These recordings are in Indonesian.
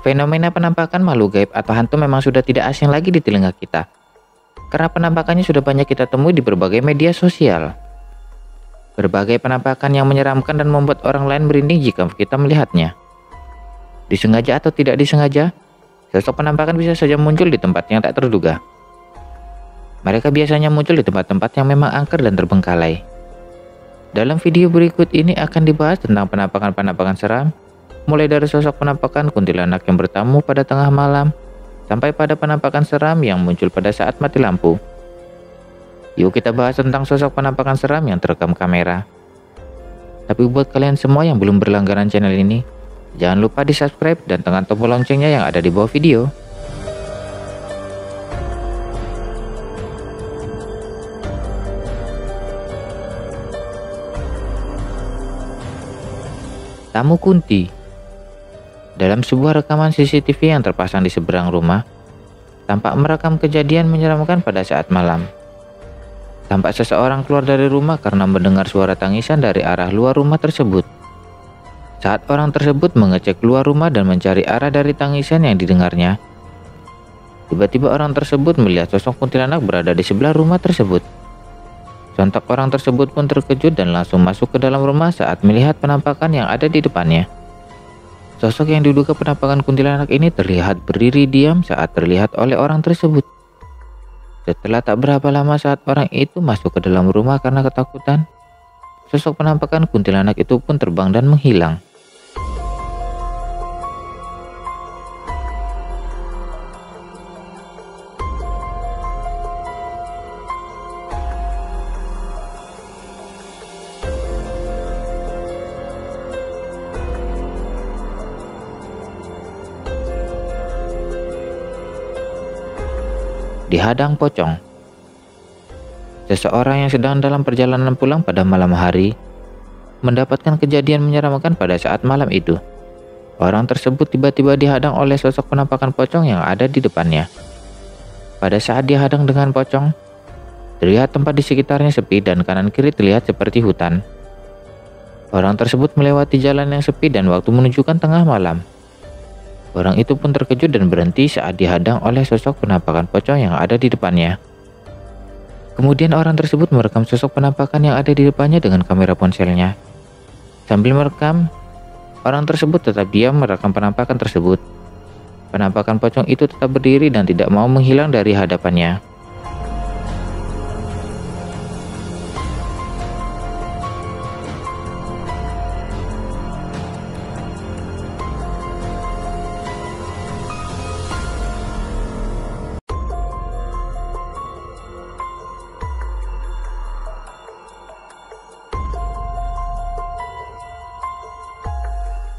Fenomena penampakan makhluk gaib atau hantu memang sudah tidak asing lagi di telinga kita, karena penampakannya sudah banyak kita temui di berbagai media sosial. Berbagai penampakan yang menyeramkan dan membuat orang lain merinding jika kita melihatnya. Disengaja atau tidak disengaja, sosok penampakan bisa saja muncul di tempat yang tak terduga. Mereka biasanya muncul di tempat-tempat yang memang angker dan terbengkalai. Dalam video berikut ini akan dibahas tentang penampakan-penampakan seram, mulai dari sosok penampakan kuntilanak yang bertamu pada tengah malam, sampai pada penampakan seram yang muncul pada saat mati lampu. Yuk kita bahas tentang sosok penampakan seram yang terekam kamera. Tapi buat kalian semua yang belum berlangganan channel ini, jangan lupa di subscribe dan tekan tombol loncengnya yang ada di bawah video. Tamu Kunti. Dalam sebuah rekaman CCTV yang terpasang di seberang rumah, tampak merekam kejadian menyeramkan pada saat malam. Tampak seseorang keluar dari rumah karena mendengar suara tangisan dari arah luar rumah tersebut. Saat orang tersebut mengecek keluar rumah dan mencari arah dari tangisan yang didengarnya, tiba-tiba orang tersebut melihat sosok kuntilanak berada di sebelah rumah tersebut. Sontak orang tersebut pun terkejut dan langsung masuk ke dalam rumah saat melihat penampakan yang ada di depannya. Sosok yang diduga penampakan kuntilanak ini terlihat berdiri diam saat terlihat oleh orang tersebut. Setelah tak berapa lama saat orang itu masuk ke dalam rumah karena ketakutan, sosok penampakan kuntilanak itu pun terbang dan menghilang. Dihadang pocong. Seseorang yang sedang dalam perjalanan pulang pada malam hari mendapatkan kejadian menyeramkan pada saat malam itu. Orang tersebut tiba-tiba dihadang oleh sosok penampakan pocong yang ada di depannya. Pada saat dihadang dengan pocong, terlihat tempat di sekitarnya sepi dan kanan kiri terlihat seperti hutan. Orang tersebut melewati jalan yang sepi dan waktu menunjukkan tengah malam. Orang itu pun terkejut dan berhenti saat dihadang oleh sosok penampakan pocong yang ada di depannya. Kemudian orang tersebut merekam sosok penampakan yang ada di depannya dengan kamera ponselnya. Sambil merekam, orang tersebut tetap diam merekam penampakan tersebut. Penampakan pocong itu tetap berdiri dan tidak mau menghilang dari hadapannya.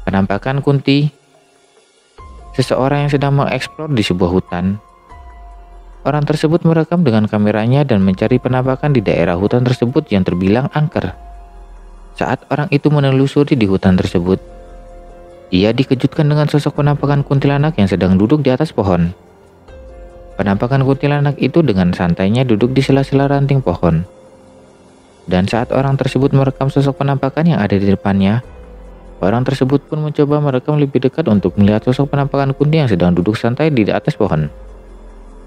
Penampakan Kunti. Seseorang yang sedang mengeksplor di sebuah hutan. Orang tersebut merekam dengan kameranya dan mencari penampakan di daerah hutan tersebut yang terbilang angker. Saat orang itu menelusuri di hutan tersebut, ia dikejutkan dengan sosok penampakan kuntilanak yang sedang duduk di atas pohon. Penampakan kuntilanak itu dengan santainya duduk di sela-sela ranting pohon. Dan saat orang tersebut merekam sosok penampakan yang ada di depannya, orang tersebut pun mencoba merekam lebih dekat untuk melihat sosok penampakan kunti yang sedang duduk santai di atas pohon.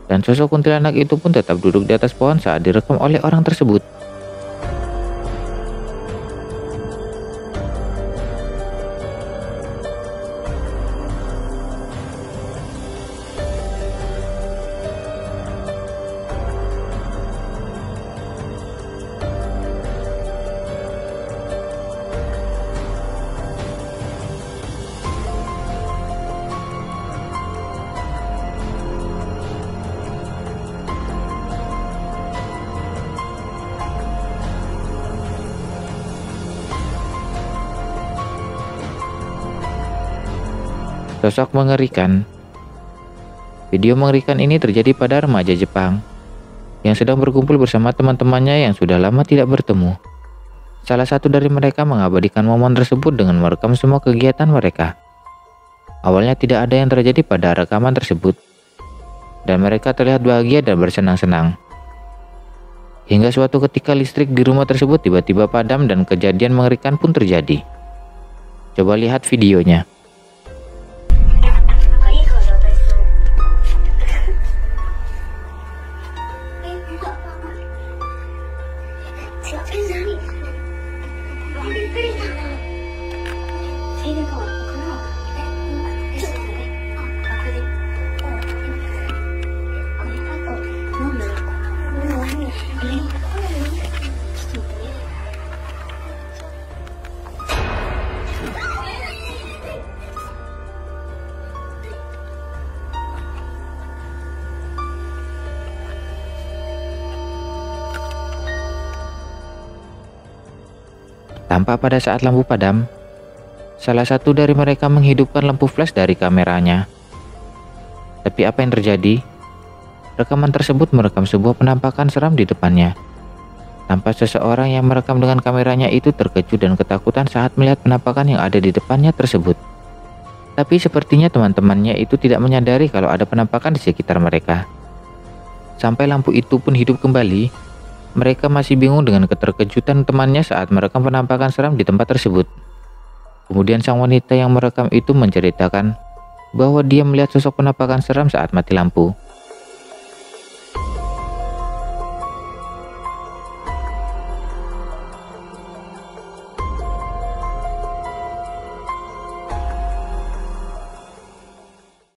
Dan sosok kuntilanak itu pun tetap duduk di atas pohon saat direkam oleh orang tersebut. Sosok mengerikan. Video mengerikan ini terjadi pada remaja Jepang yang sedang berkumpul bersama teman-temannya yang sudah lama tidak bertemu. Salah satu dari mereka mengabadikan momen tersebut dengan merekam semua kegiatan mereka. Awalnya tidak ada yang terjadi pada rekaman tersebut, dan mereka terlihat bahagia dan bersenang-senang. Hingga suatu ketika listrik di rumah tersebut tiba-tiba padam dan kejadian mengerikan pun terjadi. Coba lihat videonya. Tampak pada saat lampu padam, salah satu dari mereka menghidupkan lampu flash dari kameranya. Tapi apa yang terjadi? Rekaman tersebut merekam sebuah penampakan seram di depannya. Tampak seseorang yang merekam dengan kameranya itu terkejut dan ketakutan saat melihat penampakan yang ada di depannya tersebut. Tapi sepertinya teman-temannya itu tidak menyadari kalau ada penampakan di sekitar mereka. Sampai lampu itu pun hidup kembali, mereka masih bingung dengan keterkejutan temannya saat merekam penampakan seram di tempat tersebut. Kemudian sang wanita yang merekam itu menceritakan bahwa dia melihat sosok penampakan seram saat mati lampu.